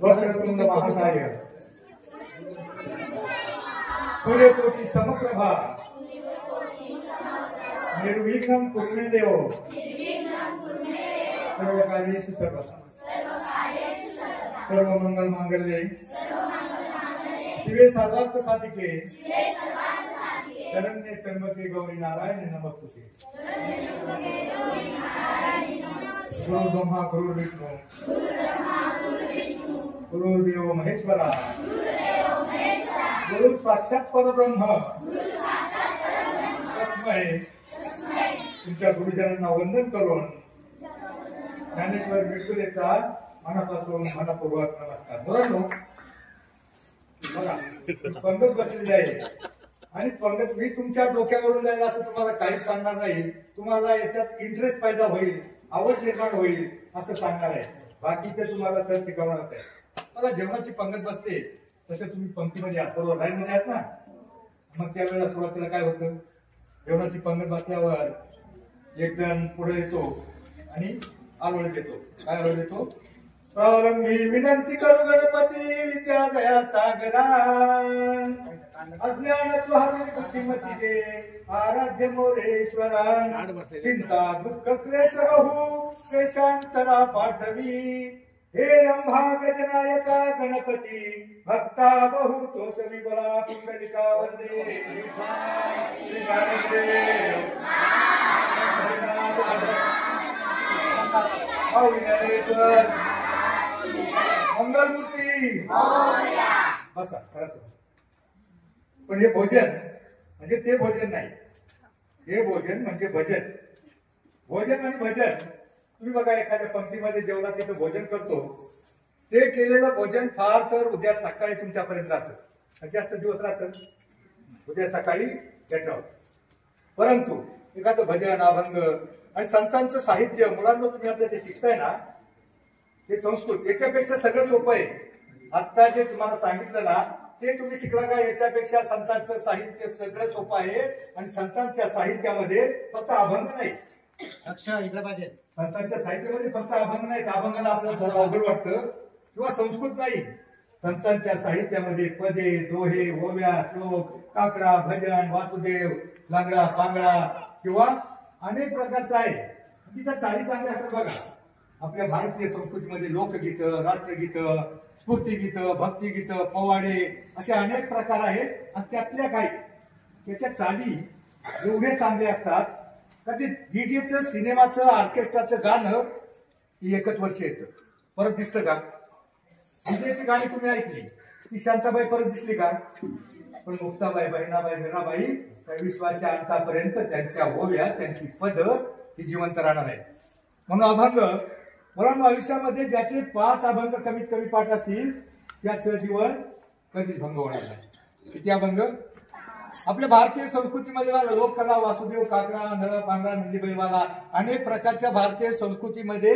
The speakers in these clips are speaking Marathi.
वक्रतुंड महाकाय सूर्यकोटि समप्रभा निर्विघ्नं कुरु मे देव सर्वकार्येषु सर्वदा सर्वमंगल मांगल्ये शिवे सर्वार्थ साधिके शरण्ये त्र्यंबके गौरी नारायणी नमस्तुते। गुरु ब्रह्मा गुरु विष्णु गुरुदेव महेश्वरा गुरु साक्षात परब्रह्म तस्मै तुमच्या गुरुजनांना वंदन करून ज्ञानेश्वर विठुलेचा मनापासून मनपूर्वक नमस्कार। मुलांनो बघा पंगत बसलेली आहे आणि पंगत मी तुमच्या डोक्यावरून जाईल असं तुम्हाला काहीच सांगणार नाही। तुम्हाला याच्यात इंटरेस्ट पैदा होईल, आवड निर्माण होईल असं सांगणार आहे। बाकीचे तुम्हाला सर शिकवणार आहे। बघा जेवणाची पंगत बसते तसे तुम्ही पंक्तीमध्ये आहात, बरोबर लाईन मध्ये आहात ना। मग त्यावेळेला सुरुवातीला काय होतं, जेवणाची पंगत बसल्यावर एक जण पुढे येतो आणि आलोळ देतो। काय आलोळ देतो? प्रारंभी विनंती करू गणपती विद्या दया सागरा अज्ञान तुहारी बुद्धिमती दे आराध्य मोरेश्वरा चिंता दुःख क्लेश रहू क्लेशांतरा पाठवी हे रंभा गजनायका गणपती भक्ता बहु तोष विबला पुंडलिका वंदे विघ्नेश्वर मंगलमूर्ती बसा खरंच। पण हे भोजन म्हणजे ते भोजन नाही, हे भोजन म्हणजे भजन। भोजन आणि भजन तुम्ही बघा एखाद्या पंक्तीमध्ये जेवला तिथं भोजन करतो, ते केलेलं भोजन फार तर उद्या सकाळी तुमच्यापर्यंत राहतं, जास्त दिवस राहतं, उद्या सकाळी येतं। परंतु एखादं भजन अभंग आणि संतांचं साहित्य मुलांना तुम्ही आता जे शिकताय ना ते संस्कृत याच्यापेक्षा सगळं सोपं आहे। आता जे तुम्हाला सांगितलं ना ते तुम्ही शिकला का याच्यापेक्षा संतांचं साहित्य सगळं सोपं आहे। आणि संतांच्या साहित्यामध्ये फक्त अभंग नाही, संतांच्या साहित्यामध्ये फक्त अभंग नाही, अभंगाला आपल्याला थोडं अवघड वाटतं किंवा संस्कृत नाही। संतांच्या साहित्यामध्ये पदे दोहे ओव्या श्लोक काकडा भजन वासुदेव लांगडा पांगडा किंवा अनेक प्रकारचा आहे। तिच्या चाली चांगल्या असतात बघा। आपल्या भारतीय संस्कृतीमध्ये लोकगीतं राष्ट्रगीतं स्फूर्तिगीतं भक्तिगीतं पोवाडे असे अनेक प्रकार आहेत आणि त्यातल्या काही त्याच्या चाली एवढे चांगले असतात का ते डीजेचं सिनेमाचं ऑर्केस्ट्राचं गाणं एकच वर्ष येतं, परत दिसतं का? डीजेची गाणी तुम्ही ऐकली ती शांताबाई परत दिसली का? पण मुक्ताबाई बहिणाबाई मीराबाई त्या विश्वाच्या अंतापर्यंत त्यांच्या ओव्या त्यांची पद ही जिवंत राहणार आहे। म्हणून अभंग मुलांना आयुष्यामध्ये ज्याचे 5 अभंग कमीत कमी पाठ असतील त्याचं जीवन कधीच भंग होणार नाही। किती अभंग? आपल्या भारतीय संस्कृतीमध्ये लोककला वासुदेव काकडा नळ पांगडा नंदीबैलवाला अनेक प्रकारच्या भारतीय संस्कृतीमध्ये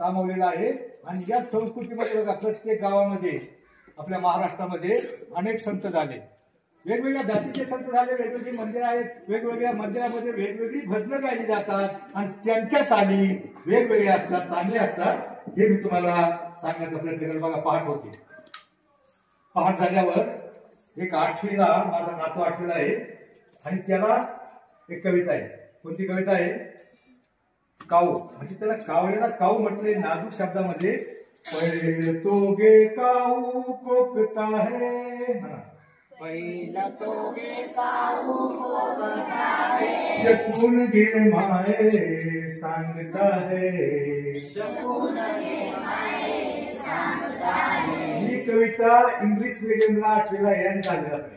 सामावलेला आहे। आणि या संस्कृतीमध्ये बघा प्रत्येक गावामध्ये आपल्या महाराष्ट्रामध्ये अनेक संत झाले, वेगवेगळ्या जातीचे संत झाले, वेगवेगळी मंदिरं आहेत, वेगवेगळ्या मंदिरामध्ये वेगवेगळी भजनं गायली जातात आणि त्यांच्या चाली वेगवेगळ्या असतात, चांगले असतात। हे मी तुम्हाला सांगण्याचा प्रयत्न केला। बघा पहाट होती, पहाट झाल्यावर एक 8वीला माझा नातू 8वीला आहे आणि त्याला एक कविता आहे। कोणती कविता आहे? काऊ, म्हणजे त्याला कावळ्याला काऊ म्हटले नाजूक शब्दामध्ये पहिले तो गे काऊ कोकता है म्हणा पहिला तो गे काऊ कोकता है शकून घे माये सांगता है शकून घे माये सांगता है। ही कविता इंग्लिश मीडियमला 8वीला याने काढली जाते,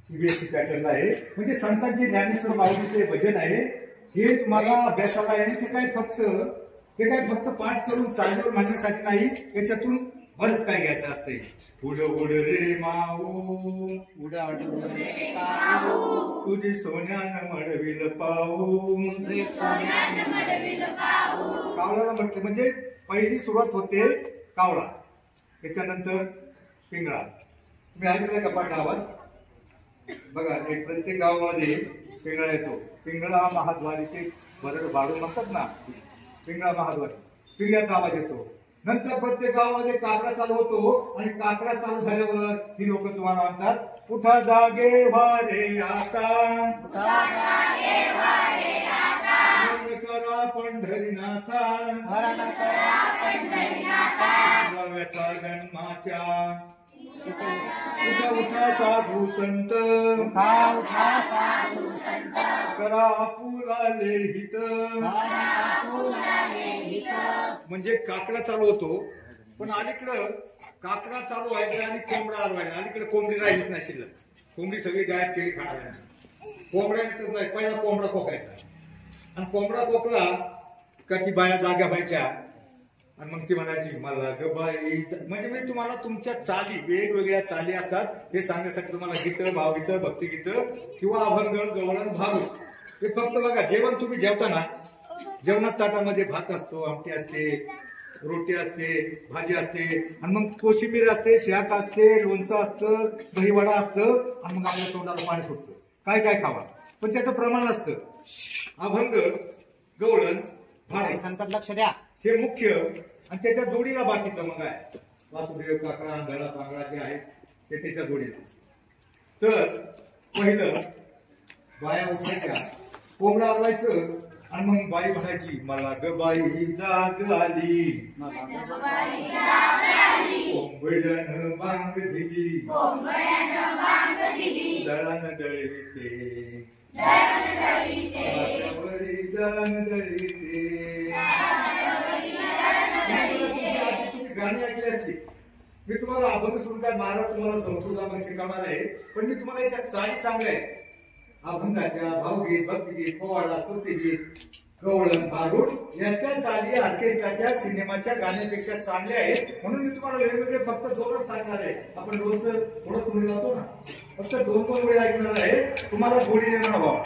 सीबीएसई पॅटर्नला आहे। म्हणजे संतांची ज्ञानेश्वर माऊलीचे भजन आहे हे तुम्हाला अभ्यासाला आहे। ते काय फक्त पाठ करून चालल्यावर माझ्यासाठी नाही, याच्यातून बरंच काय घ्यायचं असते। उड उड रे माऊ उडा रे काऊ तुझे सोन्यानं मडविल पाऊ तुझे सोन्यानं मडविल पाऊ। कावळ्याला म्हटलं म्हणजे पहिली सुरुवात होते कावळा, त्याच्यानंतर पिंगळा। तुम्ही ऐकलंय का पाठ आवाज? बघा एक प्रत्येक गावामध्ये पिंगळा येतो, पिंगळा महाद्वारी ते बरड बाळू म्हणतात ना, पिंगळा महाद्वारी पिंगळ्याचा आवाज येतो. नंतर प्रत्येक गावामध्ये काकडा चालू होतो आणि काकडा चालू झाल्यावर ही लोक तुम्हाला म्हणतात उठा जागे व्हारे आता, स्मरण करा पंढरीनाथा, गाव्याच्या जन्माच्या. उठा उठा साधू संत, करा आपुलाले हित. म्हणजे काकडा चालू होतो पण अलीकडं काकडा चालू व्हायचा आणि कोंबडा व्हायचा. अलीकडे कोंबडी राहिलीच नाही शिल्लक. कोंबडी सगळी गायब केली खाणार. कोंबड्या येतच नाही. पहिला कोंबडा कोकायचा आणि कोंबडा कोकला का ती बाया जाग्या व्हायच्या आणि मग ती म्हणायची मला ग बाई. म्हणजे मी तुम्हाला तुमच्या चाली वेगवेगळ्या चाली असतात हे सांगण्यासाठी तुम्हाला गीतं, भावगीतं, भक्तिगीतं किंवा अभंग, गवळण, भारूड हे फक्त बघा. जेवण तुम्ही जेवताना जेवणात ताटामध्ये भात असतो, आमटी असते, रोटी असते, भाजी असते आणि मग कोशिंबीर असते, शाक असते, लोणचं असतं, दहीवडा असतं आणि मग आपल्या तोंडाला पाणी सुटतं. काय काय खावा पण त्याचं प्रमाण असतं. अभंग, गवळण, भारूड संतात लक्ष द्या हे मुख्य आणि त्याच्या जोडीला बाकीचं मग आहे वासुदेव, काकडा, गळा, पांगळा जे आहेत ते त्याच्या जोडीला. तर पहिलं बाया उठायच्या, कोंबडा आवायचं आणि मग बाई म्हणायची मला ग बाई जाग आली, कोंबड्यानं बांग दिली, दळण दळीते, दळण दळीते. गाणी ऐकली असते. मी तुम्हाला अभंग सुरू काय महाराज तुम्हाला संस्कृत शिकवणार आहे पण मी तुम्हाला याच्या चाली चांगल्या आहेत. अभंगाच्या, भावगीत, भक्तिगीत, पोवाडा, स्तुतिगीत, गवळण, भारूड याच्या चाली ऑर्केस्ट्राच्या, सिनेमाच्या गाण्यापेक्षा चांगल्या आहेत. म्हणून मी तुम्हाला वेगवेगळे फक्त दोनच सांगणार आहे. आपण रोजचं थोडं थोडी जातो ना, फक्त दोन वेळ ऐकणार आहे. तुम्हाला गोडी देणार बाबा.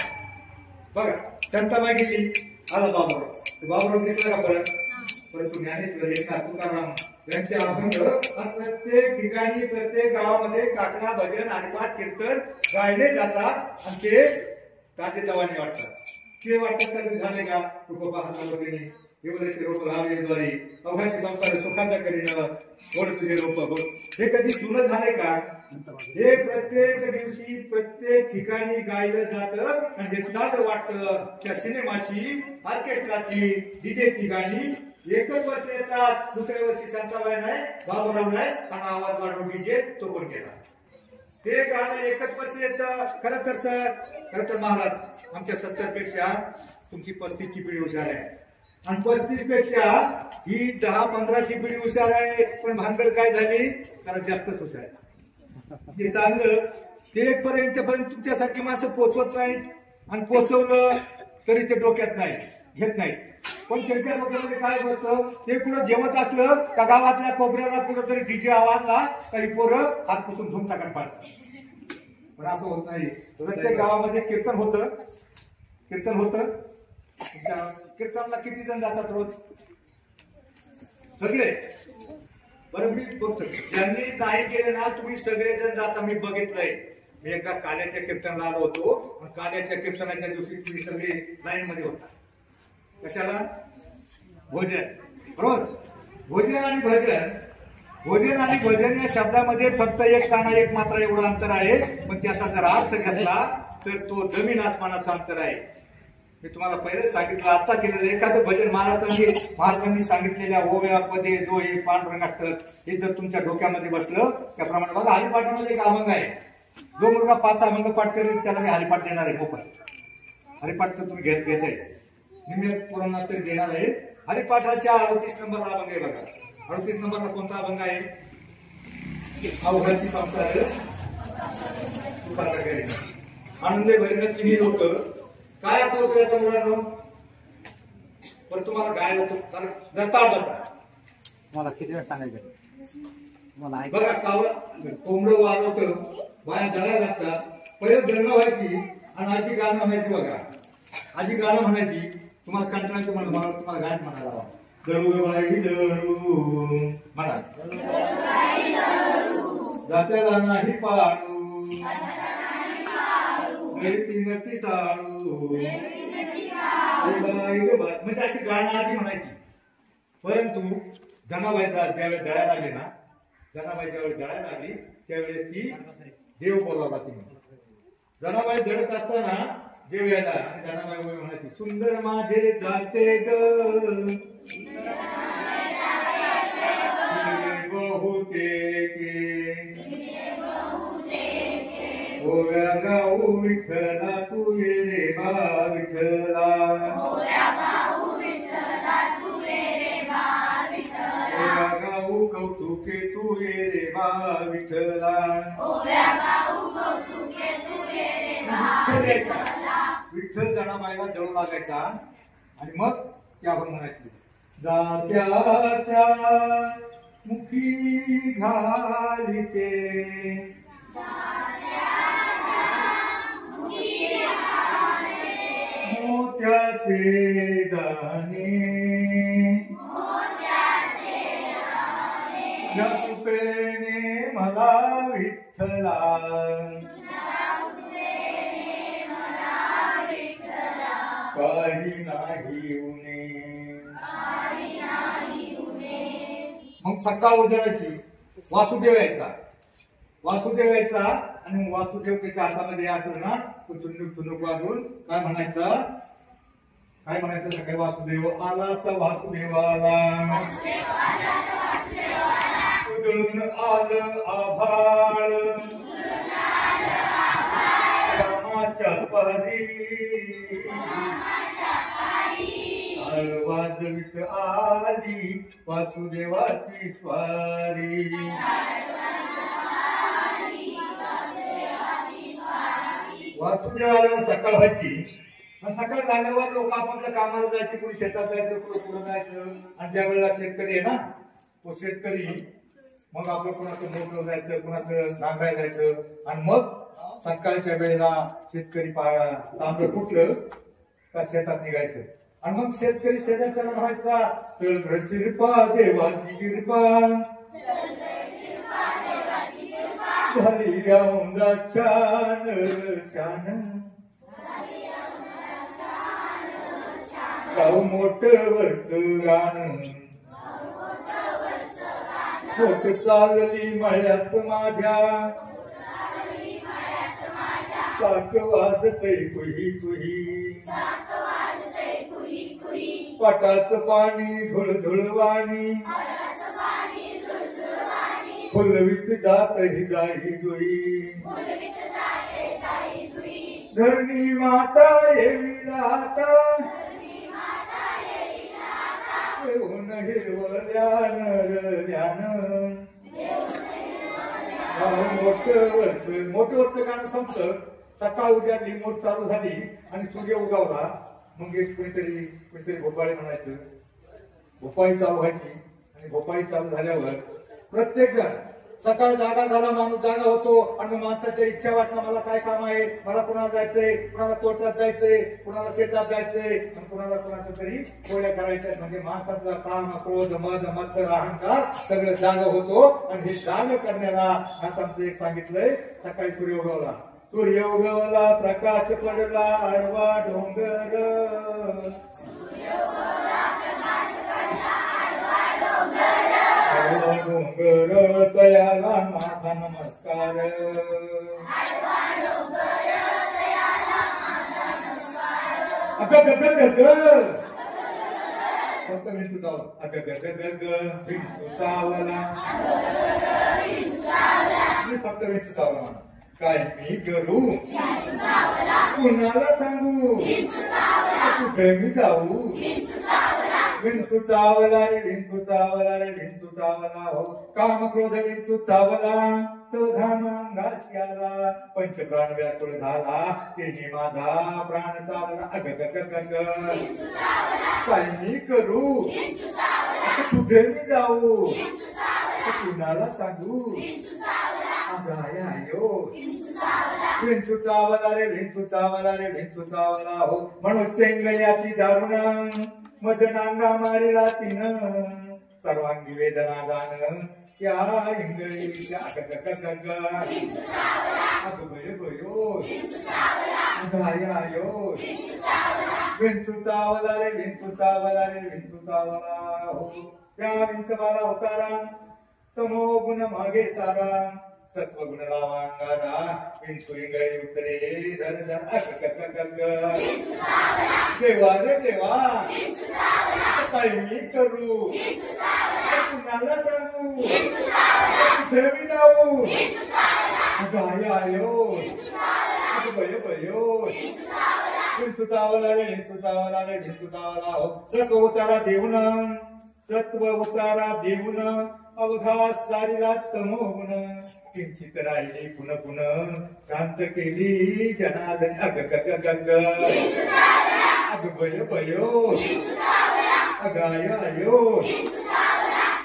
बघा शांताबाई गेली, आला बाबूराव. बाबूराव दिसला का परत? परंतु ज्ञानेश्वर, एकनाथ, तुकाराम यांचे अभंग प्रत्येक ठिकाणी, प्रत्येक गावामध्ये काकडा, भजन, हरिपाठ, कीर्तन गायले जातात आणि ते ताजेतवाने वाटतात. ते वाटतात तर झाले का तुकोबा हातावरती एवढेसे रोप लावलेद्वारे अवघाचे संसार सुखाचा करीन गोड तुझे रोप गोड. हे कधी जुनं झालंय का? हे प्रत्येक दिवशी प्रत्येक ठिकाणी गायलं जातं आणि हे तुझाच वाटतं. त्या सिनेमाची, ऑर्केस्ट्राची, डीजेची गाणी एकच वर्ष येतात, दुसऱ्या वर्षी शांताबाई नाही, बाबूराव नाही आणि आवाज वाढवून डीजे तो पण गेला. ते गाणं एकच वर्ष येतं. खरं तर महाराज आमच्या 70 पेक्षा तुमची 35 ची पिढी हुशार आहे आणि 35 पेक्षा ही 10-15 ची पिढी हुशार आहे. पण भानगड काय झाली? कारण जास्तच हुशार आहे. ते चाललं ते पर्यंत तुमच्यासारखी माणसं पोचवत नाहीत आणि पोचवलं तरी ते डोक्यात नाही घेत नाहीत. पण त्यांच्या डोक्यामध्ये काय बसतं? ते कुठं जेवत असलं का गावातल्या कोपऱ्याला कुठं तरी डीजे आवाजला काही पोरं हात पुसून धुम टाकत पाडतात. पण असं होत नाही. प्रत्येक गावामध्ये कीर्तन होतं. कीर्तनला किती जण जातात रोज? सगळे. बरं मी बघतो ज्यांनी नाही गेले ना तुम्ही सगळेजण जाता. मी बघितलंय. मी एका काल्याच्या कीर्तनाला आलो होतो. काल्याच्या कीर्तनाच्या दिवशी तुम्ही सगळे लाईन मध्ये होता. कशाला? भोजन. बरोबर. भोजन आणि भजन या शब्दामध्ये फक्त एक काना एक मात्रा एवढं अंतर आहे. पण त्याचा जर अर्थ घेतला तर तो जमीन आसमानाचा अंतर आहे. मी तुम्हाला पहिले सांगितलं, आता केलेलं एखादं भजन महाराजांनी सांगितलेल्या ओव्या, पदे, दोहे, पांडुरंगाष्टक हे जर तुमच्या डोक्यामध्ये बसलं त्याप्रमाणे बघा हरिपाठामध्ये एक अभंग आहे. जो मुलगा 5 अभंग पाठ करेल त्याला मी हरिपाठ देणार आहे. मोफत हरिपाठ तर तुम्ही घेताय. निम्म्या पोरांना तरी देणार आहे. हरिपाठाच्या 38 नंबरला अभंग आहे बघा. 38 नंबरला कोणता अभंग आहे? अवघाची संसार आनंदे भरीत तिन्ही लोक. काय अर्थ होतो याचा मुलांनो? पण तुम्हाला गायला तो जर बसा. मला किती वेळ सांगायचं मला बघा कोंबडं वाजवतं, बाया दळायला लागतात. पहिले दळणं व्हायची आणि आजी गाणं म्हणायची. बघा आजी गाणं म्हणायची. तुम्हाला कंटाळायचं तुम्हाला गाणं म्हणायला दळू बाई दळू म्हणा. जात्याला नाही पाडू नटी साळू म्हणजे अशी गाणं आजी म्हणायची. परंतु जनाबाई ज्यावेळेस जळायला लागली ना, जनाबाई ज्यावेळेस जळायला लागली त्यावेळेस ती देव बोलावला तिने. जनाबाई जळत असताना देव यायला आणि जनाबाई म्हणायची, सुंदर माझे जाते ग ओव्या गाऊ विठ्ठला तू ये रे बा विठ्ठला, ओव्या गाऊ कौतुके तू ये रे बा विठ्ठला. विठ्ठल जनाबाईला जळू लागायचा आणि मग त्या आपण म्हणायची, जात्याच्या मुखी घालिते मोत्याचे दाणे, या कृपेने मला विठ्ठला, काही नाही उणे. मग सकाळ उजळायची, वासुदेव यायचा, वासुदेव यायचा आणि मग वासुदेव त्याच्या हातामध्ये असं ना चुनुक चुनुक वाजून काय म्हणायचं, काय म्हणायचं, सकाळी वासुदेव आला तर वासुदेव आला, उजळून आलं आभाळ रामाच्या पारी, वाजवित आली वासुदेवाची स्वारी. वासुदेवाला सकाळ व्हायची, सकाळ झाल्यावर लोक आपापल्या कामाला जायचे, कोणी शेतात जायचं, कोणी पुढे जायचं. आणि ज्या वेळेला शेतकरी आहे ना, तो शेतकरी मग आपलं कोणाचं मोटर जायचं, कोणाचं नांगायला जायचं. आणि मग सकाळच्या वेळेला शेतकरी तांबड फुटलं का शेतात निघायचं. आणि मग शेतकरी शेजारच्याला म्हणायचा, चल शिरपा देवाची कृपा झाली औंदा छान छान, गाव मोठं वरचं गाणं, पोट चालली मळ्यात माझ्या, चाक वाजतय कुही कुही, पाटाचं पाणी झुळझुळवाणी, फुलवीत जात ही जाई जुई, धरणी माता येईल आता, येऊन हिरवल्या नरल्यानं. मोठवरचं गाणं संपलं, सकाळ उजाडली, मोठ चालू झाली आणि सूर्य उगावला. मग एक कोणीतरी भोपाळी म्हणायचं, भोपाळी चालू व्हायची. आणि भोपाळी चालू झाल्यावर प्रत्येक जण सकाळ जागा झाला, माणूस जागा होतो. आणि मग माणसाच्या इच्छा वाटणं, मला काय काम आहे, मला कुणाला जायचंय, कुणाला कोर्टात जायचंय, कुणाला शेतात जायचंय, आणि कुणाला कुणाचं तरी गोळ्या करायच्या. म्हणजे माणसाचा काम, क्रोध, मद, मत्सर, अहंकार सगळं जाग होतो. आणि हे जाग करण्याला आता एक सांगितलंय, सकाळी सूर्य उगवला, सूर्य उगवला प्रकाश पडला आडवा डोंगर, डोंगर तयाला माझा नमस्कार, फक्त विंचू चावला, फक्त विंचू चावला म्हणा. काय मी करू, कुणाला सांगू, कुठे मी जाऊ, विंचू चावला रे विंचू चावला रे विंचू चावला, हो काम क्रोध विंचू चावला, तो घामांगाशी आला, पंचप्राण व्याकुळ झाला, तिने माझा प्राण चालला. काय मी करू, कुठे मी जाऊ, कुणाला सांगू, विंचू चावला रे विंचू चावला रे विंचू चावला, हो म्हणून शेंगण्याची दारुण मजनांगा मारिला तिनं, सर्वांगी वेदना दान या इंगळीच्या अग बयो बयो आयो विंचू चावला रे विंचू चावला रे विंचू चावला हो त्या विंच बारा अवतारा तमो गुण मागे सारा सत्व गुण लावा अंगारा विंचू इंगळी उतरे धर धर देवा रे देवा काय मी करू कुणाला सांगू कुठे मी जाऊ अगं आयो अगं बयो बयो विंचू चावला रे विंचू चावला रे विंचू चावला हो सत्व उतारा देऊन सत्व उतारा देऊन अवघा सारीला तमोगुण किंचित राहिली पुन पुन शांत केली जनार्दन अग अग बयो बयो अगाय आयो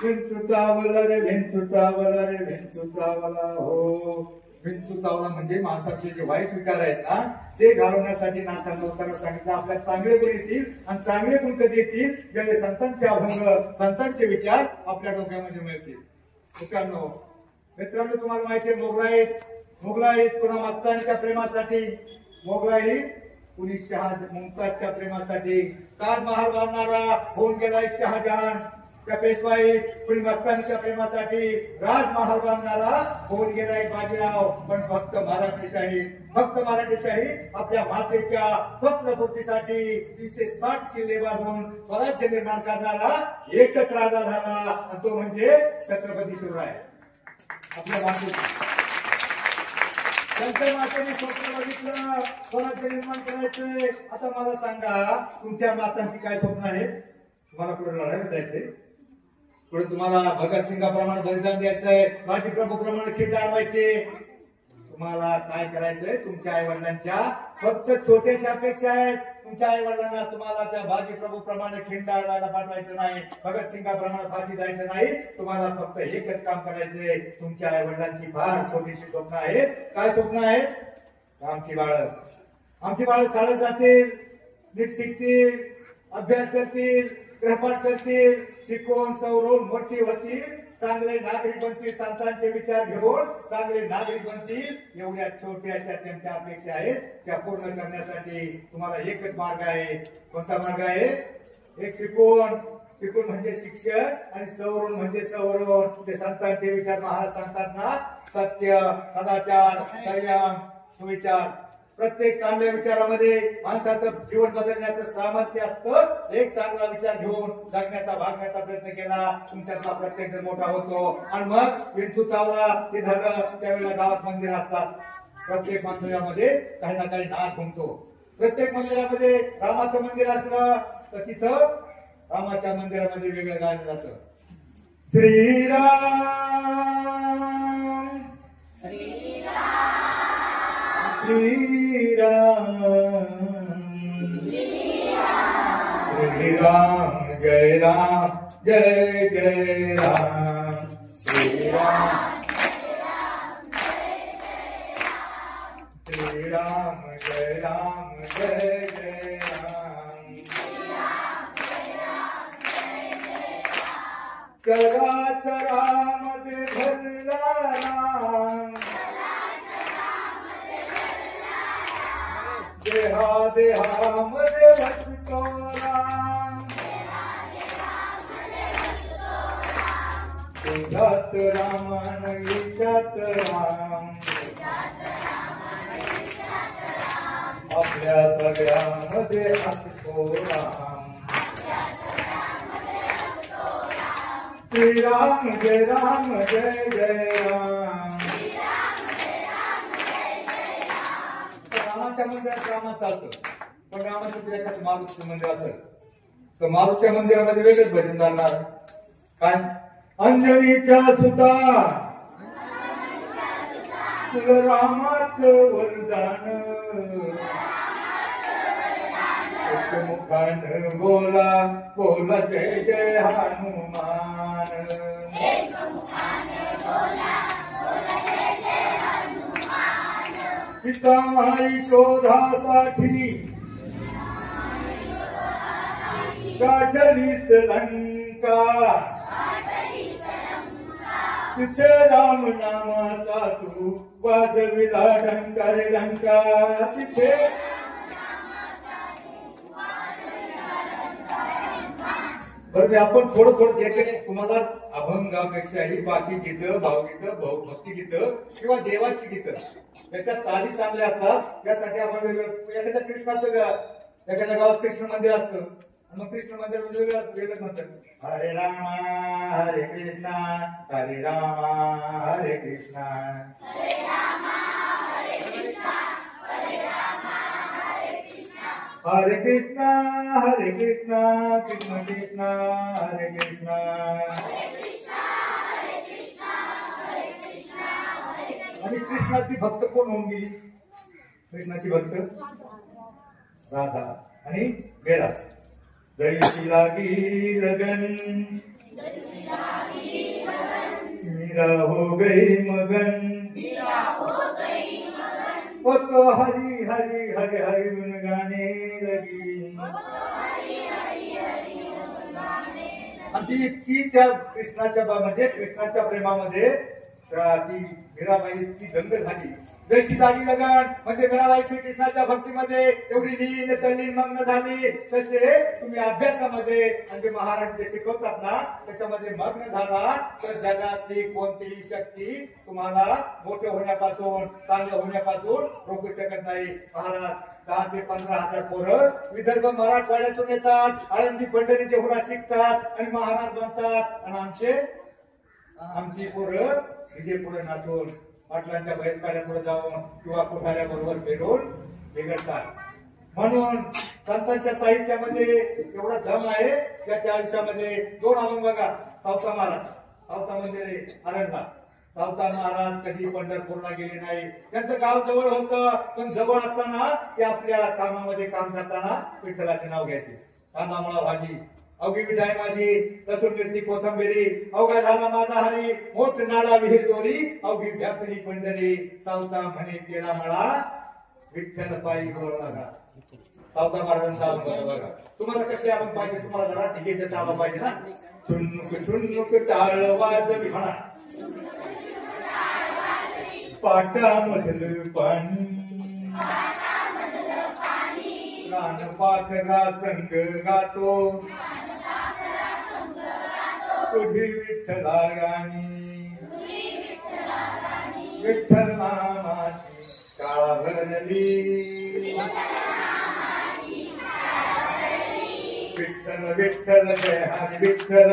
विंचू चावला रे विंचू चावला रे विंचू चावला हो विंचू चावला म्हणजे माणसाचे जे वाईट विकार आहेत ना ते घालवण्यासाठी नाथा लोकांना सांगितलं आपल्याला चांगले गुण येतील आणि चांगले गुण कधी येतील ज्यावेळी संतांचे अभंग संतांचे विचार आपल्या डोक्यामध्ये मिळतील मित्रांनो तुम्हाला माहिती आहे मोगलाई पुन्हा मस्तांच्या प्रेमासाठी मोगलाई कुणी मुमताजच्या प्रेमासाठी ताजमहाल बांधणारा होऊन गेला एक शहाजहान त्या पेशवाई कुणी मस्तांच्या प्रेमासाठी राजमहाल बांधणारा होऊन गेला एक बाजीराव पण फक्त मराठीशाही आपल्या मातेच्या स्वप्नपूर्तीसाठी 360 किल्ले बांधून स्वराज्य निर्माण करणारा एकच राजा झाला आणि तो म्हणजे छत्रपती शिवराय आपल्या मातेचा त्यांच्या मातेने स्वप्न बघितलं स्वराज्य निर्माण करायचंय आता मला सांगा तुमच्या मातांची काय स्वप्न आहे तुम्हाला पुढे लढायला जायचंय पुढे तुम्हाला भगतसिंगाप्रमाणे बलिदान द्यायचंय बाजीप्रभूप्रमाणे खिंड अडवायचे तुम्हाला काय करायचंय तुमच्या आई वडिलांच्या फक्त छोट्याशा अपेक्षा आहेत तुमच्या आई वडिलांना तुम्हाला त्या बाजीप्रभूप्रमाणे खिंड अडवायला पाठवायचं नाही भगतसिंगाप्रमाणे फाशी जायचं नाही तुम्हाला फक्त एकच काम करायचंय तुमच्या आई वडिलांची फार छोटीशी स्वप्न आहेत काय स्वप्न आहेत आमची बाळ शाळेत जातील नीट शिकतील अभ्यास करतील गृहपाठ करतील शिकवून सवरून मोठी होतील चांगले नागरिक बनतील संतांचे विचार घेऊन चांगले नागरिक बनतील एवढ्या छोट्याशा त्यांच्या अपेक्षा आहेत त्या पूर्ण करण्यासाठी तुम्हाला एकच मार्ग आहे कोणता मार्ग आहे एक शिकवून म्हणजे शिक्षण आणि सवरून म्हणजे सवरून ते संतांचे विचार महाराज सांगतात ना सत्य सदाचार संयम सुविचार प्रत्येक चांगल्या विचारामध्ये माणसाचं जीवन बदलण्याचं सामर्थ्य असतं एक चांगला विचार घेऊन जगण्याचा भागण्याचा प्रयत्न केला तुमच्यातला प्रत्येक जण मोठा होतो आणि मग विंचू चावला ते झालं त्यावेळेला गावात मंदिर असतात प्रत्येक मंदिरामध्ये काही ना काही नाद घुमतो प्रत्येक मंदिरामध्ये रामाचं मंदिर असलं तर तिथं रामाच्या मंदिरामध्ये वेगळं गायलं जातं श्रीराम जय राम जय जय राम श्रीराम जय राम जय जय राम चराचरामध्ये भरला राम देहामध्ये वसतो राम तुझ्यात रामन विचात राम आपल्या सगळ्यामध्ये असतो राम श्रीराम जय जय राम रामाच्या मंदिरात रामाचं चालतं पण रामाचं एखादं मारुतीचं मंदिर असेल तर मारुतीच्या मंदिरामध्ये वेगळंच भजन चालणार काय अंजनीच्या सुता तुला रामाचं वरदान मुखान बोला बोला जय जय हनुमान पिता माई शोधासाठी गाठलीस लंका मुका तिथे राम नामाचा तू वाजविला डंका रे डंका तिथे बरं आपण थोडं थोडं एक तुम्हाला अभंगापेक्षाही बाकी गीतं भावगीतं भक्ती गीतं किंवा देवाची गीतं त्याच्या चाली चांगल्या असतात त्यासाठी आपण एखाद्या कृष्णाचं एखाद्या गावात कृष्ण मंदिर असतं मग कृष्ण मंदिर वेगळंच म्हणतात हरे रामा हरे कृष्णा हरे रामा हरे कृष्णा हरे रामा हरे कृष्णा हरे रामा हरे कृष्णा हरे कृष्णा हरे कृष्णा कृष्ण कृष्णा हरे कृष्णा हरे कृष्णा हरे कृष्णा हरे कृष्णा हरे कृष्णा आणि कृष्णाची भक्त कोण होऊन गेली कृष्णाची भक्त राधा आणि मीरा जैसी लागी लगन मीरा हो गई मगन वो तो हरी हरी हरी हरी गुन गाने लगी आणि ती इतकी त्या कृष्णाच्या म्हणजे कृष्णाच्या प्रेमामध्ये ती मीराबाई इतकी दंग झाली जशी लागी लगन म्हणजे मीराबाई श्रीकृष्णाच्या भक्तीमध्ये एवढी लीन तल्लीन मग्न झाली तसे तुम्ही अभ्यासामध्ये म्हणजे महाराज जे शिकवतात ना त्याच्यामध्ये मग्न झाला तर जगातली कोणतीही शक्ती तुम्हाला मोठे होण्यापासून चांगलं होण्यापासून रोखू शकत नाही महाराज 10 ते 15,000 पोरं विदर्भ मराठवाड्यातून येतात आळंदी पंढरी देहुरा शिकतात आणि महाराज बनतात आणि आमची पोरं विजय पुढे नाचून पाटलांच्या बैलगाड्या पुढे जाऊन किंवा कोठाऱ्या बरोबर फिरून बिघडतात म्हणून संतांच्या साहित्यामध्ये एवढा दम आहे त्याच्या आयुष्यामध्ये 2 अभंग बघा सावता महाराज सावता म्हणजे आरणला सावता महाराज कधी पंढरपूरला गेले नाही त्यांचं गाव जवळ होतं पण जवळ असताना ते आपल्या कामामध्ये काम करताना विठ्ठलाचे नाव घ्यायचे कांदा मुळा भाजी अवघी मिठाई माझी लसूण मिरची कोथंबिरी अवघा झाला माझा हरी मोठ नाळा विहीर दोरी अवघी व्यापली पंढरी सावता म्हणे केला मळा विठ्ठल पायी गोळा लागा सावता महाराजांचा अभंग बघा तुम्हाला कसे अभंग पाहिजे तुम्हाला जरा टिकेचे आलं पाहिजे ना चुन्नुक चुन्नुक टाळ वाजवी म्हणा पाटामधलं पाणी पाखरा संग गातो तुझी विठ्ठला गाणी विठ्ठल नामाची शाळा भरली विठ्ठल विठ्ठल जय हरी विठ्ठल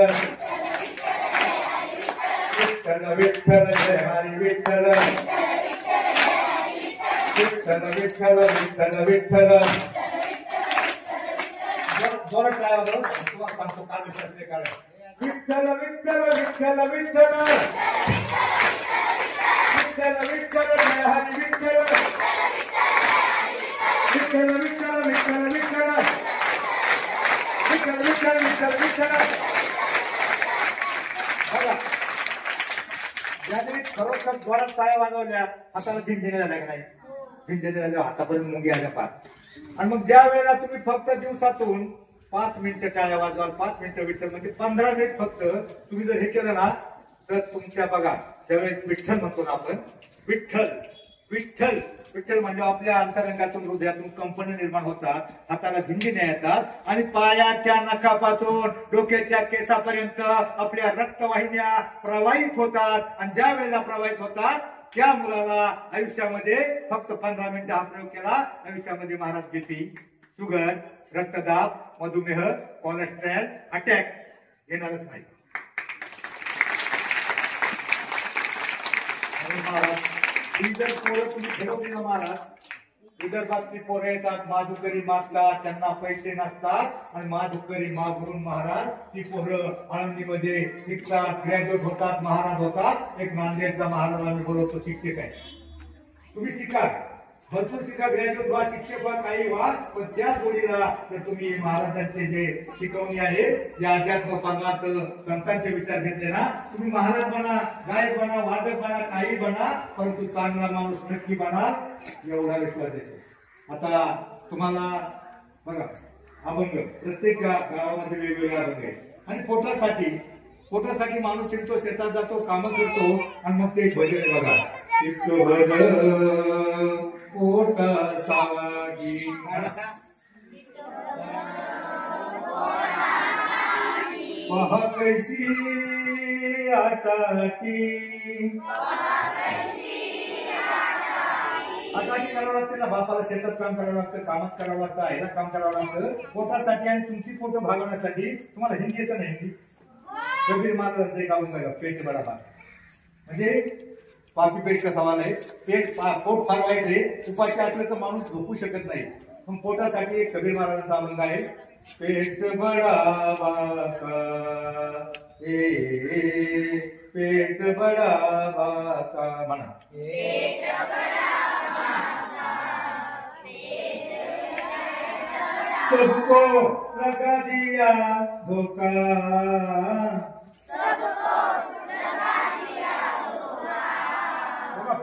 विठ्ठल विठ्ठल जय हरी विठ्ठल विठ्ठल विठ्ठल विठ्ठल विठ्ठल जोरात काय होतं तुम्हाला सांगतो काय विचारले कारण विठ्ठल विठ्ठल विठ्ठल विठ्ठल विठ्ठल विठ्ठल जय हरी विठ्ठल विठ्ठल विठ्ठल विठ्ठल विठ्ठल विठ्ठल विठ्ठल विठ्ठल विठ्ठल बघा ज्याने खरोखर जोरात पाया वाजवल्या हाताला झिंझिने झाल्या का नाही झिंझिने झाल्या हातापर्यंत मुंगी आल्या पाच आणि मग ज्या वेळेला तुम्ही फक्त दिवसातून 5 मिनिटं टाळ्या वाजवाल 5 मिनिटं विठ्ठल म्हणजे 15 मिनिट फक्त तुम्ही जर हे केलं ना तर तुमच्या बघा त्यावेळेस विठ्ठल म्हणतो ना आपण विठ्ठल विठ्ठल विठ्ठल म्हणजे आपल्या अंतरंगातून हृदयातून कंपन निर्माण होतात हाताला झिंझिन्या येतात आणि पायाच्या नखापासून डोक्याच्या केसापर्यंत आपल्या रक्तवाहिन्या प्रवाहित होतात आणि ज्या वेळेला प्रवाहित होतात त्या मुलाला आयुष्यामध्ये फक्त 15 मिनिटं हा प्रयोग केला आयुष्यामध्ये महाराज बीपी शुगर रक्तदाब मधुमेह कोलेस्ट्रॉल अटॅक येणारच नाही महाराज ही जर पोरं तुम्ही ठरवली ना महाराज विदर्भातली पोरं येतात माधुकरी मागतात त्यांना पैसे नसतात आणि माधुकरी मागून महाराज ती पोरं आळंदीमध्ये शिकतात ग्रॅज्युएट होतात महाराज होतात एक नांदेडचा महाराज आम्ही बोलवतो शिक्षक आहे तुम्ही शिका भरपूर शिका ग्रॅज्युएट व्हा शिक्षक व्हा काही व्हा पण त्या जोडीला जर तुम्ही महाराजांचे जे शिकवणी आहे या अध्यात्म पंगात संतांचे विचार घेतले ना तुम्ही महाराज बना गायक बना वादक बना काही बना परंतु चांगला माणूस नक्की बना एवढा विश्वास येतो आता तुम्हाला बघा अभंग प्रत्येक गावामध्ये वेगवेगळे अभंग आहे आणि पोटासाठी माणूस शिकतो, शेतात जातो, काम करतो आणि मग ते भजन आहे बघा, शिकतो भजन पोटासाठी. पहा कैसी आटाटी करावं लागते ना, बापाला शेतात काम करावं लागतं, कामात करावं लागतं, आईला काम करावं लागतं पोटासाठी आणि तुमची पोट भागवण्यासाठी. तुम्हाला हिंदी येतं ना? हिंदी कबीर महाराजांचं एक गाऊन बघा, पेट बडा बाग. म्हणजे पापी पेट का सवाल आहे. पोट फार वाईट आहे, उपाशी असलं तर माणूस झोपू शकत नाही. पण पोटासाठी एक कबीर महाराजांचा अभंग आहे, पेट बडा बाका पेट बडा बाका म्हणा. सबको लगा दिया धोखा,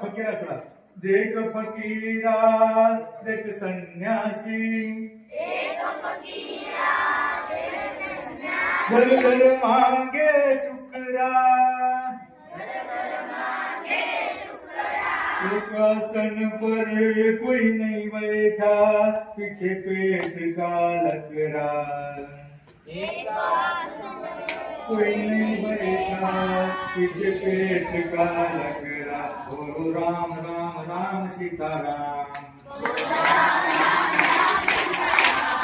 फकीरा थोड़ा देख फकीरा देख सन्यासी, घर घर मांगे टुकड़ा, एक आसन पर कोई नहीं बैठा, पीछे पेट का लकड़ा, कोई नहीं बैठा पीछे पेट का लकड़ा. बोलो राम राम राम सीताराम,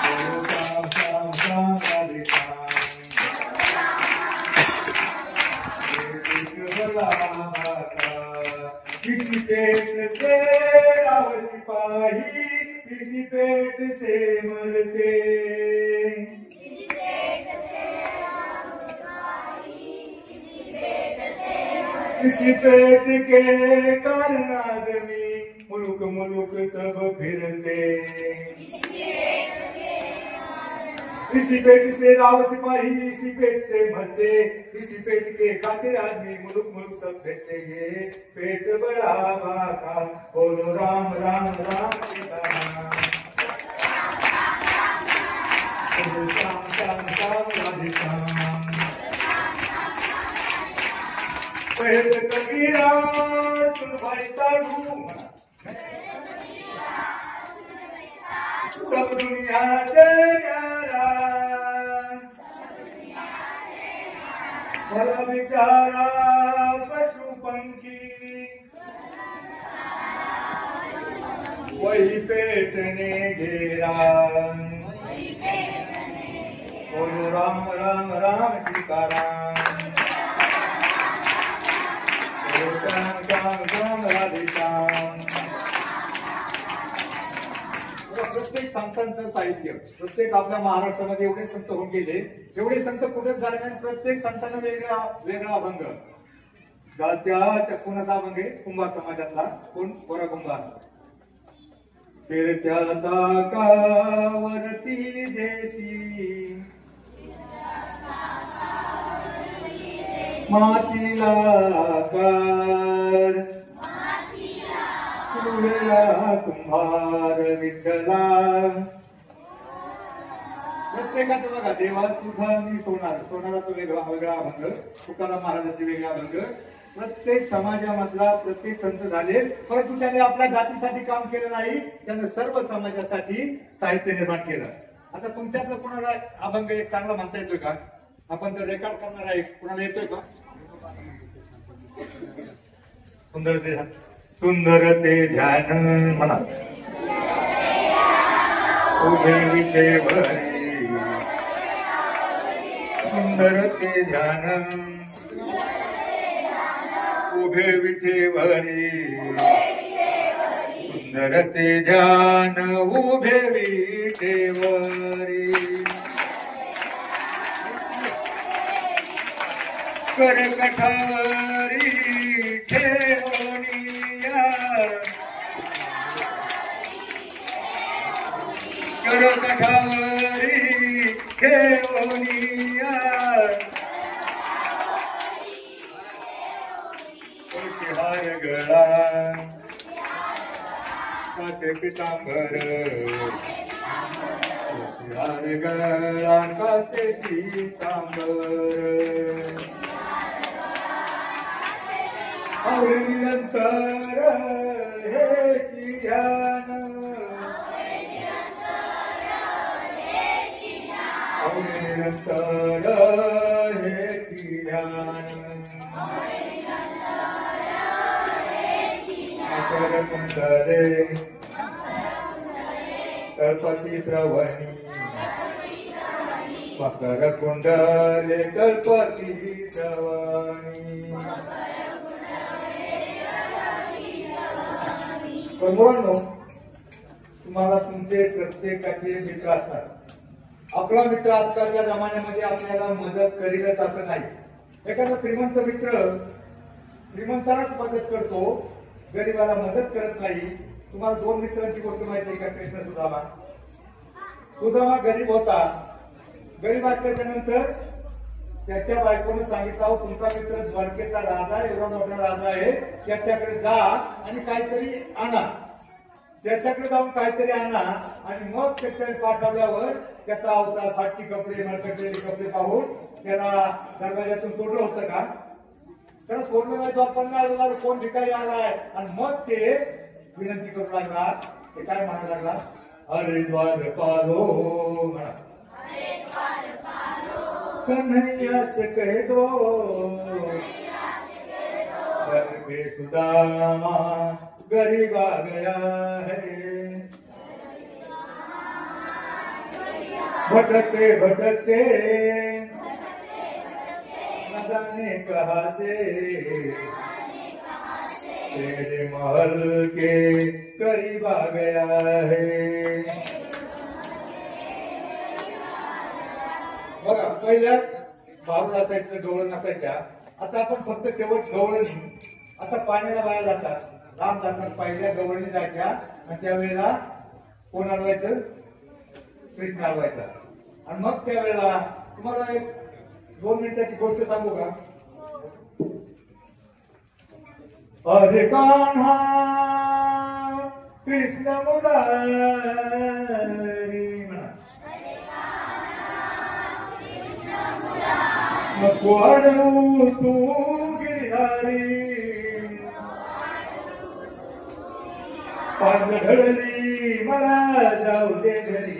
बोलो राम राम राम राधे श्याम. किसी पेट से राव सिपाही, किसी पेट से मरते, किसी पेट के कारण आदमी मुल्क मुल्क सब फिरते. इसी पेट से राव सिपाही, इसी पेट से मरते, इसी पेट के खातिर आदमी मुल्क मुल्क सब फिरते. ये पेट बड़ा बाका, बोलो राम राम राम सीताराम, बोलो श्याम श्याम श्याम राधे श्याम. पहले कबीरा सुन भाई साधु, सब दुनिया से न्यारा, भला बेचारा पशु पंखी, वही पेट ने घेरा. बोलो राम राम राम सीताराम, श्याम श्याम श्याम राधे श्याम. प्रत्येक संतांचं साहित्य, प्रत्येक आपल्या महाराष्ट्रामध्ये एवढे संत होऊन गेले, एवढे संत कुठेच झाले नाही. प्रत्येक संतांना वेगळा वेगळा अभंग. त्या कोणाचा अभंग आहे? कुंभार समाजातला. कोण? कोरा कुंभार. फिरत्या चाकावरती देसी, मातीला कर तुळेला कुंभार विठ्ठला. प्रत्येकाचं बघा, देवा तुझा मी सोनार, सोनाराचा वेगळा वेगळा अभंग, तुकाराम महाराजांचे वेगळे अभंग. प्रत्येक समाजामधला प्रत्येक संत झाले, परंतु त्याने आपल्या जातीसाठी काम केलं नाही, त्यानं सर्व समाजासाठी साहित्य निर्माण केलं. आता तुमच्यातलं कोणाला अभंग एक चांगला म्हणता येतोय का? आपण तर रेकॉर्ड करणार आहे, कोणाला येतोय का? सुंदर ते सुंदर ते ध्यान म्हणा, उभे विठेवरी, सुंदर ते ध्यान उभे विठेवरी, सुंदर ते ध्यान उभे विठेवरी. करकठावरी ठेवणिया, करकठावरी ठेवणिया, हार गळा काटे पितांबर, यार गळा कासेची तांबर आवडी निरंतर हेची ध्यान आवडी निरंतर हेची ध्यान मकर कुंडले कल्पती श्रवणी मकर कुंडले कल्पती श्रवणी बंधुवांनो, तुम्हाला तुमचे प्रत्येकाचे मित्र असतात. आपला मित्र आजकालच्या जमान्यामध्ये आपल्याला मदत करीलच असं नाही. एखादा श्रीमंत मित्र श्रीमंतालाच मदत करतो, गरीबाला मदत करत नाही. तुम्हाला दोन मित्रांची गोष्ट माहिती आहे का? कृष्ण सुदामा गरीब होता. गरीब असल्याच्या नंतर त्याच्या बायकोने सांगितलं, तुमचा मित्र द्वारकेचा राजा एवढा मोठा राजा आहे, त्याच्याकडे जा आणि काहीतरी आणा. त्याच्याकडे जाऊन काहीतरी आणा आणि मग त्याच्याकडे पाठवल्यावर त्याचा अवतार फाटकी कपडे मळकटलेले कपडे पाहून त्याला दरवाजातून सोडलं होतं का? त्याला सोडलं नाही. तो पण कोण भिकारी आलाय आणि मग ते विनंती करू लागला. ते काय म्हणायला लागला? अरे द्वार पालो म्हणा, कन्हैया से कह दो घर पे सुदामा गरीब आ गया है. भटकते भटकते न जाने कहां से तेरे महल के करीब आ गया है. बघा, पहिल्या बारूद असायचं, गवळण असायच्या. आता आपण फक्त शेवट गवळणी. आता पाण्याला बाया जातात, लांब जातात. पहिल्या गवळणी जायच्या आणि त्यावेळेला कोण अडवायचं? कृष्ण अडवायचा. आणि मग त्यावेळेला तुम्हाला एक 2 मिनिटाची गोष्ट सांगू का? अरे कान्हा कृष्ण मुरारी म्हणा, नको अडवू तू गिरधारी, पांढ ढळली मला जाऊ दे घरी.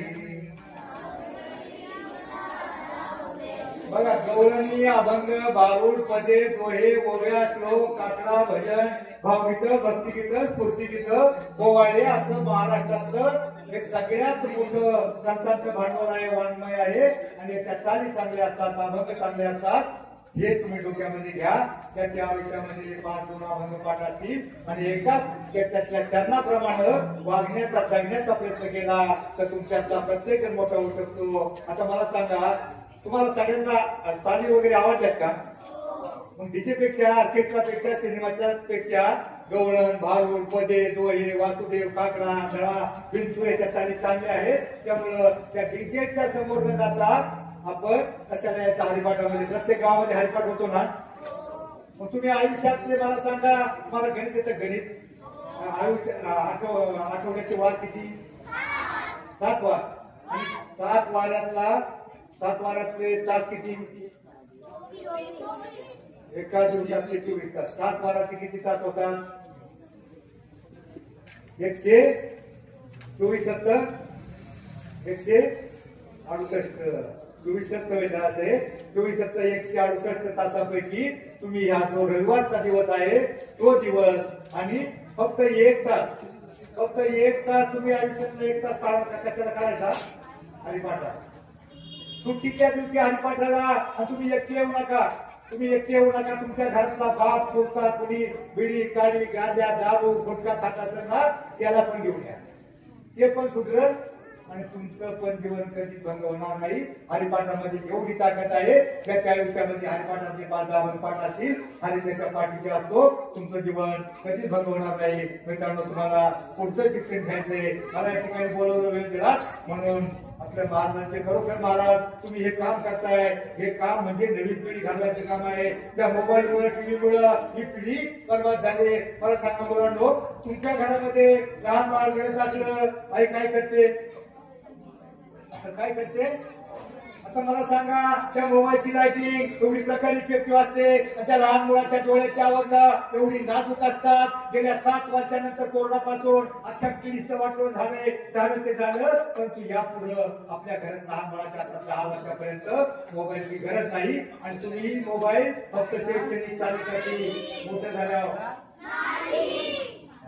बघा, गवळणी, अभंग, बारूड, पदे, दोहे, ओव्या, श्लोक, काकडा, भजन, भावगीत, भक्तिगीत, स्फूर्तिगीत, पोवाडे असं महाराष्ट्रातलं एक सगळ्यात मोठं संतांचं भांडवल आहे, वाङ्मय आहे. आणि याच्या चाली चांगले असतात, अभंग चांगले असतात. हे तुम्ही डोक्यामध्ये घ्या. त्याच्या आयुष्यामध्ये 5-2 अभंग पाठ असतील आणि एकाच त्याच्यातल्या चरणाप्रमाणे वागण्याचा जगण्याचा प्रयत्न केला तर तुमच्यातला प्रत्येक जण मोठा होऊ शकतो. आता मला सांगा, तुम्हाला सगळ्यांना चाली वगैरे आवडल्यात का? मग डीजेपेक्षा, ऑर्केस्ट्रापेक्षा, सिनेमाच्या पेक्षा गवळण, भारूड, पदे, दोहे, वासुदेव, काकडा, गळा, विंचू याच्या चाली चांगल्या आहेत. त्यामुळं त्या डीजेच्या समोर न जाता आपण कशाला याच्या हरिपाठामध्ये, प्रत्येक गावामध्ये हरिपाठ होतो ना. मग तुम्ही आयुष्यातले मला सांगा, मला गणित येतं? गणित आयुष्य आठवड्याचे वार किती? 7 वार. आणि 7 वारातले तास किती? एका दिवसातले 24 तास. 7 वाराचे किती तास होतात? 124 7 168. 24 7 वेळाचे 24 7 168 तासापैकी तुम्ही हा जो रविवारचा दिवस आहे तो दिवस आणि फक्त 1 तास तुम्ही आयुष्यातला 1 तास कशाला काढायचा? हरिपाठाला. सुट्टीच्या दिवशी हरिपाठाला. आणि तुम्ही एकटे येऊ नका. तुमच्या घरातला बाप चोरता, कुणी बिडी, काडी, गांजा, दारू, गुटखा खात असेल ना, त्याला पण घेऊन या. ते पण सुधरल आणि तुमचं पण जीवन कधी भंग होणार नाही. हरिपाठामध्ये एवढी ताकद आहे. त्याच्या आयुष्यामध्ये हरिपाठाचे 5-10 पाठ असतील आणि त्याच्या पाठीचे असतो. तुमचं जीवन कधीच भंग होणार नाही. मित्रांनो, तुम्हाला पुढचं शिक्षण घ्यायचंय. मला या ठिकाणी बोलवलं, वेळ दिला म्हणून आपल्या महाराजांचे खरोखर महाराज तुम्ही हे काम करताय. हे काम म्हणजे नवीन पिढी घडवायचं काम आहे. त्या मोबाईलमुळे, टीव्हीमुळे ही पिढी बरबाद झाली. मला सांगा मुलांनो, तुमच्या घरामध्ये लहान बाळ रडत असलं, आई काय करते? तर काय करते आता मला सांगा, त्या मोबाईलची लाइटिंग एवढी प्रकारे इफेक्टिव्ह असते आणि त्या लहान मुलाच्या डोळ्याच्या आवरण एवढी नाजूक असतात. गेल्या 7 वर्षानंतर कोरोनापासून अख्ख्या पिढीचं वाटोळ झालं ते झालं, परंतु यापुढे आपल्या घरात लहान मुलाच्या 10 वर्षापर्यंत मोबाईलची गरज नाही. आणि तुम्ही मोबाईल फक्त शैक्षणिक चालूसाठी मोठं झाल्यावर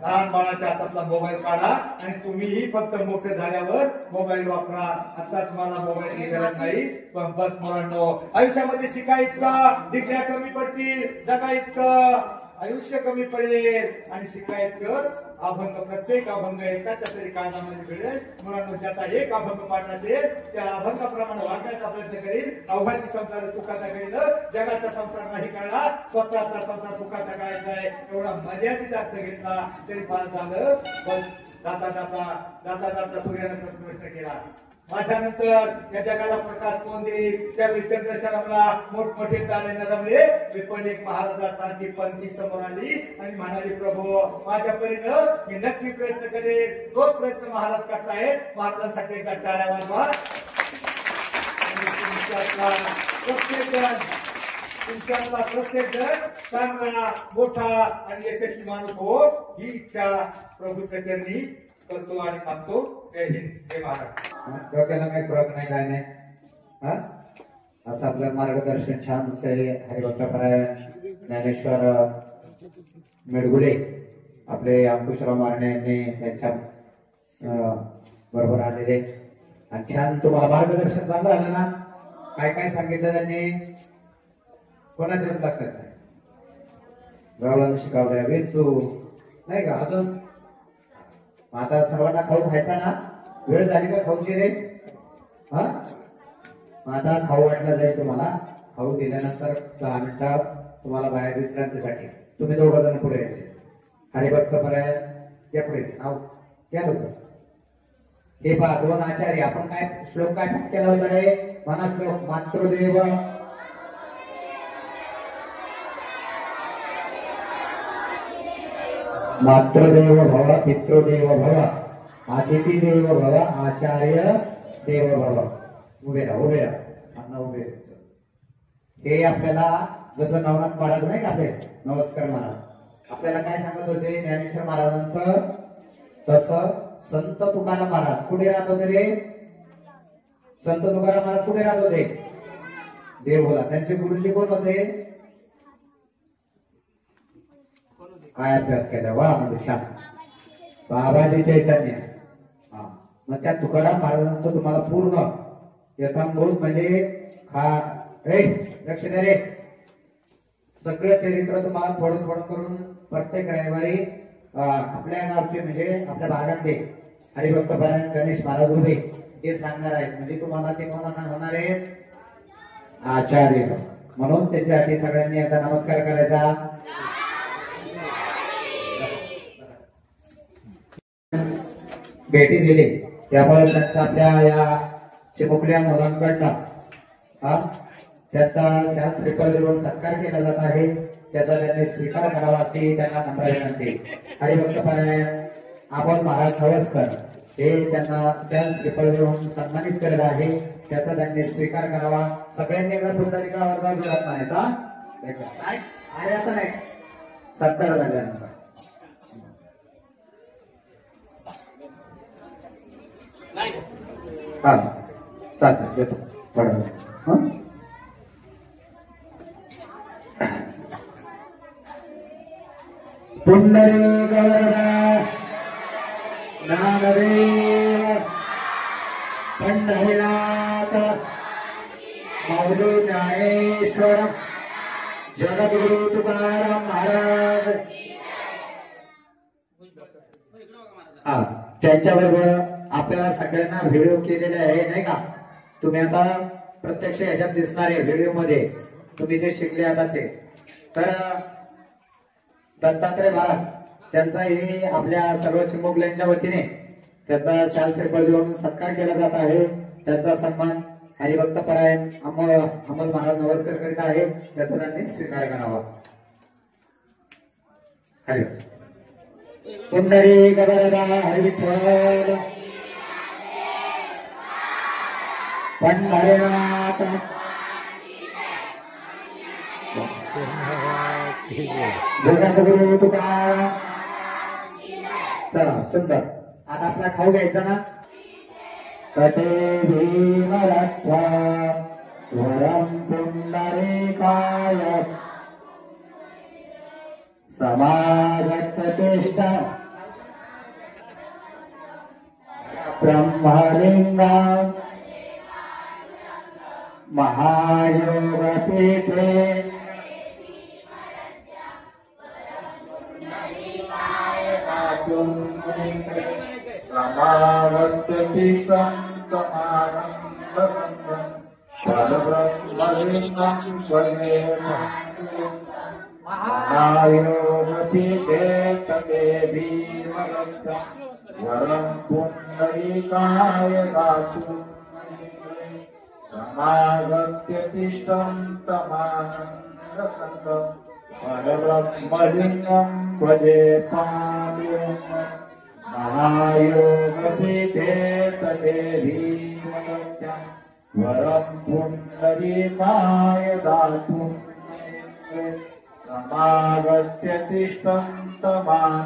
लहान बाळाच्या हातातला मोबाईल काढा आणि तुम्हीही फक्त मोठे झाल्यावर मोबाईल वापरा. आता तुम्हाला मोबाईलची गरज नाही. पण बस मुलांनो, आयुष्यामध्ये शिका इतकं डिग्र्या कमी पडतील, जगा इतकं आयुष्य कमी पडेल आणि शिका इतकं अभंग, प्रत्येक अभंग एकाच्या तरी काळामध्ये मिळेल. मुलांनो, ज्याचा एक अभंग पाठ असेल त्या अभंगाप्रमाणे वागण्याचा प्रयत्न करील. अवघाची संसार सुखाचा करील, जगाचा संसार नाही कळला, स्वतःचा संसार सुखाचा करायचा आहे एवढा मर्यादित अर्थ घेतला तरी फार झालं. पण जाता जाता सूर्याने प्रश्न केला, माझ्यानंतर या जगाला प्रकाश कोण देईल? त्यावेळी चंद्रशेखरला मोठमोठे तारे नरमले, पण एक महाराजासारखी पंथी समोर आली आणि म्हणाली, प्रभू माझ्या परीनं मी नक्की प्रयत्न करेन. तोच प्रयत्न महाराज करतायत. महाराजांसाठी एकदा टाळ्या वाजवा. प्रत्येक जण चांगला, मोठा आणि यशस्वी माणूस हो, ही इच्छा प्रभू चरणी करतो आणि थांबतो. जय हिंद, जय महाराज. डोक्याला काही फरक नाही, काय नाही. हा, असं आपलं मार्गदर्शन छान असेल. हरिभक्तपरायण ज्ञानेश्वर मेडगुडे आपले अंकुशराव मारणे यांनी त्यांच्या बरोबर आलेले आणि छान तुम्हाला मार्गदर्शन चांगलं झालं ना. काय काय सांगितलं त्यांनी कोणाच्या लक्षात नाही. गावाला शिकावलं वेचू नाही का अजून. आता सर्वांना खाऊ खायचा ना, वेळ झाली का खाऊची रे? हा, आता खाऊ वाटला जाईल तुम्हाला. खाऊ दिल्यानंतर 10 मिनिटं तुम्हाला बाहेर विश्रांतीसाठी तुम्ही 2 जण पुढे यायचे. हरिभक्तपरायण या पुढे नाव या लोक. हे पहा 2 आचार्य. आपण काय श्लोक काय पाठ केला होता रे? म्हणा श्लोक. मातृदेव मातृदेव भव, पितृदेव भव, अतिथी देव भव, आचार्य देव भव. उभे राहा, उभे राहा, अण्णा उभे. हे आपल्याला जसं नवनाथ महाराज नाही का आपले नमस्कार महाराज आपल्याला काय सांगत होते ज्ञानेश्वर महाराजांचं, तसं संत तुकाराम महाराज कुठे राहत होते रे? संत तुकाराम महाराज कुठे राहत होते? देवला. त्यांचे गुरुजी कोण होते? काय अभ्यास केला वा म्हणजे छान. बाबाजी चैतन्य. हा, मग त्या तुकाराम महाराजांचं तुम्हाला पूर्ण यथांभूत म्हणजे लक्ष द्या रे, सगळं चरित्र तुम्हाला थोडं थोडं करून प्रत्येक रविवारी आपल्या गावचे म्हणजे आपल्या भागातले हरिभक्तपरायण गणेश महाराज उभे हे सांगणार आहेत. म्हणजे तुम्हाला ते कोणाला होणार आहेत? आचार्य. म्हणून त्याच्यासाठी सगळ्यांनी आता नमस्कार करायचा. भेटी दिली त्यामुळे त्यांचा आपल्या या चिमुकल्या मुलांकडनं त्याचा शास्त्र पेपर देऊन सत्कार केला जात आहे. त्याचा त्यांनी स्वीकार करावा अशी त्यांना नम्र विनंती. हरिभक्तपरायण आपण महाराज नवस्कर हे त्यांना शास्त्र पेपर देऊन सन्मानित केलेला आहे. त्याचा त्यांनी स्वीकार करावा. सगळ्यांनी एकदा पुंडलिकावर म्हणायचा अरे आता नाही सत्कार झाल्यानंतर. हा चालतं देतो बरोबर. पुंडलिक वरदा नामदेव पंढरीनाथ माऊली ज्ञानेश्वर जगद्गुरु तुकाराम महाराज. हा, त्यांच्याबरोबर आपल्याला सगळ्यांना व्हिडिओ केलेले आहे नाही का? तुम्ही आता प्रत्यक्ष ह्याच्यात दिसणार आहे व्हिडिओ मध्ये तुम्ही जे शिकले आता ते. तर दत्तात्रय महाराज त्यांचाही आपल्या सर्व चिमुकल्यांच्या वतीने त्याचा शास्त्र देऊन सत्कार केला जात आहे. त्यांचा सन्मान हरिभक्तपरायण अमल महाराज नवस्कर करीत आहे. त्याचा त्यांनी स्वीकार करावा. हरि पुंडलिक वरदा हरिविठ्ठल पंढरीनाथ जगद्गुरु तुकाराम. चला सुंदर. आता आपला खाऊ घ्यायचा ना. कटे भीमरत्वा वरम पुंडरीकाय समागतचेष्ट ब्रह्मलिंगा महायोगपीठे समावर्तति संतमानन्दं परब्रह्मलिङ्गं स्वये महायोगपीठे तते भीमरत्नं वरं पुण्डरीकाय दातुं समागत्य तिष्ठं तमानन्दं परब्रह्मलिङ्गं भजे पालयन् महायोगपीठे तते भीमरत्नं वरं पुण्डरीकाय दातुं समागत्य तिष्ठं तमानन्दं